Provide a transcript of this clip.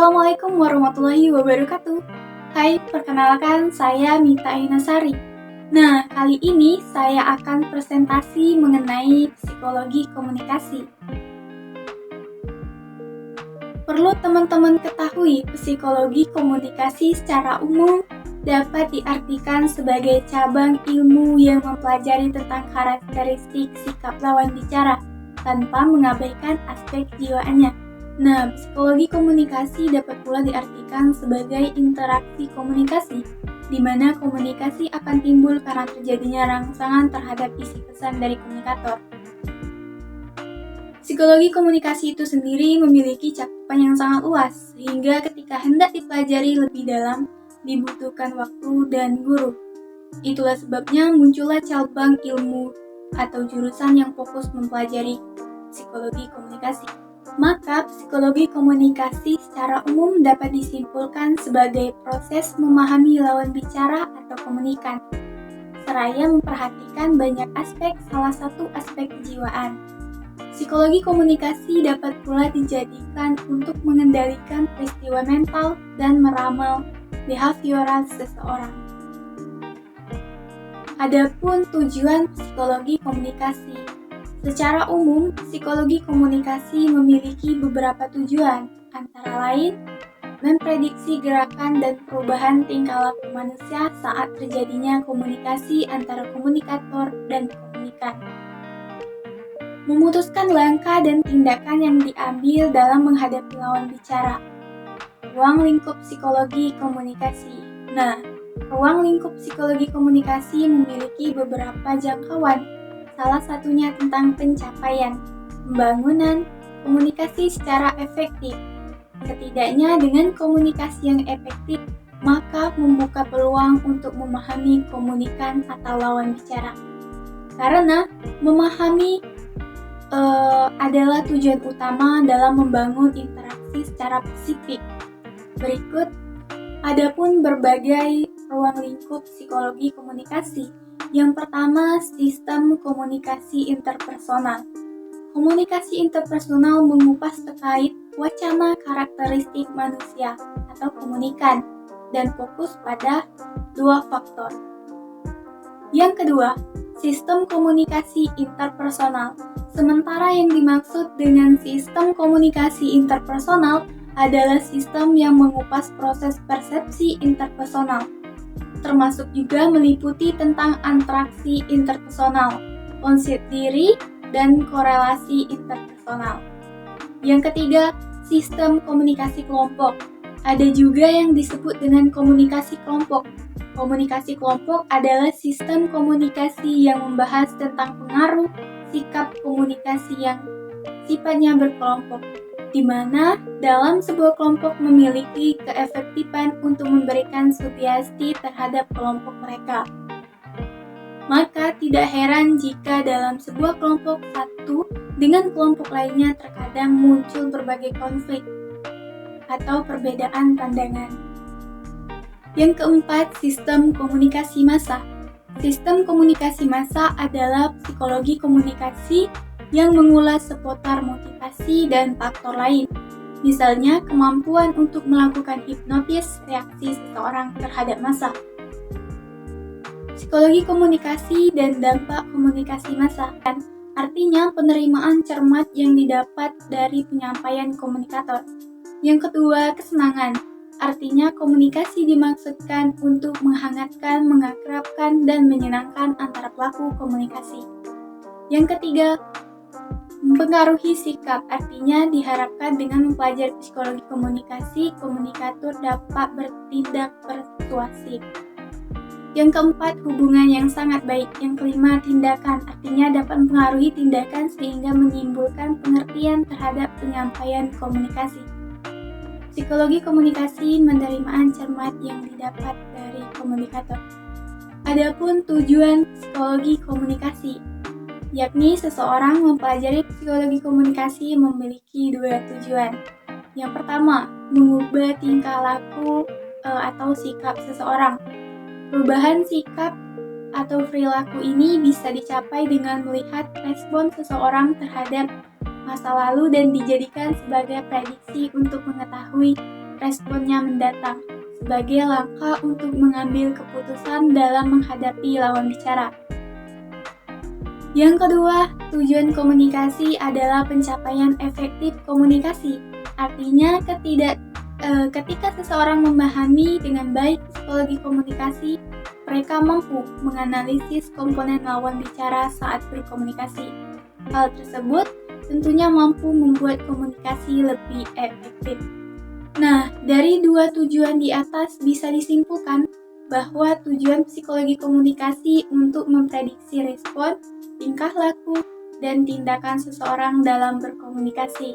Assalamualaikum warahmatullahi wabarakatuh. Hai, perkenalkan saya Mita Ainasari. Nah, kali ini saya akan presentasi mengenai psikologi komunikasi. Perlu teman-teman ketahui, psikologi komunikasi secara umum dapat diartikan sebagai cabang ilmu yang mempelajari tentang karakteristik sikap lawan bicara tanpa mengabaikan aspek kejiwaannya. Nah, psikologi komunikasi dapat pula diartikan sebagai interaksi komunikasi, di mana komunikasi akan timbul karena terjadinya rangsangan terhadap isi pesan dari komunikator. Psikologi komunikasi itu sendiri memiliki cakupan yang sangat luas, sehingga ketika hendak dipelajari lebih dalam, dibutuhkan waktu dan guru. Itulah sebabnya muncullah cabang ilmu atau jurusan yang fokus mempelajari psikologi komunikasi. Maka, psikologi komunikasi secara umum dapat disimpulkan sebagai proses memahami lawan bicara atau komunikan, seraya memperhatikan banyak aspek, salah satu aspek kejiwaan. Psikologi komunikasi dapat pula dijadikan untuk mengendalikan peristiwa mental dan meramal behavioral seseorang. Adapun tujuan psikologi komunikasi. Secara umum, psikologi komunikasi memiliki beberapa tujuan, antara lain memprediksi gerakan dan perubahan tingkah laku manusia saat terjadinya komunikasi antara komunikator dan komunikan. Memutuskan langkah dan tindakan yang diambil dalam menghadapi lawan bicara. Ruang lingkup psikologi komunikasi. Nah, ruang lingkup psikologi komunikasi memiliki beberapa jangkauan. Salah satunya tentang pencapaian, pembangunan, komunikasi secara efektif. Setidaknya dengan komunikasi yang efektif, maka membuka peluang untuk memahami komunikan atau lawan bicara. Karena memahami adalah tujuan utama dalam membangun interaksi secara spesifik. Berikut, adapun berbagai ruang lingkup psikologi komunikasi. Yang pertama, sistem komunikasi interpersonal. Komunikasi interpersonal mengupas terkait wacana karakteristik manusia atau komunikan dan fokus pada dua faktor. Yang kedua, sistem komunikasi interpersonal. Sementara yang dimaksud dengan sistem komunikasi interpersonal adalah sistem yang mengupas proses persepsi interpersonal, termasuk juga meliputi tentang interaksi interpersonal, konsep diri, dan korelasi interpersonal. Yang ketiga, sistem komunikasi kelompok. Ada juga yang disebut dengan komunikasi kelompok. Komunikasi kelompok adalah sistem komunikasi yang membahas tentang pengaruh sikap komunikasi yang sifatnya berkelompok, di mana dalam sebuah kelompok memiliki keefektifan untuk memberikan sugesti terhadap kelompok mereka. Maka tidak heran jika dalam sebuah kelompok satu dengan kelompok lainnya terkadang muncul berbagai konflik atau perbedaan pandangan. Yang keempat, sistem komunikasi massa. Sistem komunikasi massa adalah psikologi komunikasi yang mengulas seputar motivasi dan faktor lain, misalnya kemampuan untuk melakukan hipnotis reaksi seseorang terhadap massa. Psikologi komunikasi dan dampak komunikasi massa, artinya penerimaan cermat yang didapat dari penyampaian komunikator. Yang kedua, kesenangan, artinya komunikasi dimaksudkan untuk menghangatkan, mengakrabkan, dan menyenangkan antara pelaku komunikasi. Yang ketiga, mempengaruhi sikap, artinya diharapkan dengan mempelajari psikologi komunikasi, komunikator dapat bertindak persuasif. Yang keempat, hubungan yang sangat baik. Yang kelima, tindakan, artinya dapat mempengaruhi tindakan sehingga menimbulkan pengertian terhadap penyampaian komunikasi. Psikologi komunikasi penerimaan cermat yang didapat dari komunikator. Adapun tujuan psikologi komunikasi, yakni seseorang mempelajari psikologi komunikasi memiliki dua tujuan. Yang pertama, mengubah tingkah laku atau sikap seseorang. Perubahan sikap atau perilaku ini bisa dicapai dengan melihat respon seseorang terhadap masa lalu dan dijadikan sebagai prediksi untuk mengetahui responnya mendatang sebagai langkah untuk mengambil keputusan dalam menghadapi lawan bicara. Yang kedua, tujuan komunikasi adalah pencapaian efektif komunikasi. Artinya ketika seseorang memahami dengan baik psikologi komunikasi, mereka mampu menganalisis komponen lawan bicara saat berkomunikasi. Hal tersebut tentunya mampu membuat komunikasi lebih efektif. Nah, dari dua tujuan di atas bisa disimpulkan bahwa tujuan psikologi komunikasi untuk memprediksi respon, tingkah laku, dan tindakan seseorang dalam berkomunikasi.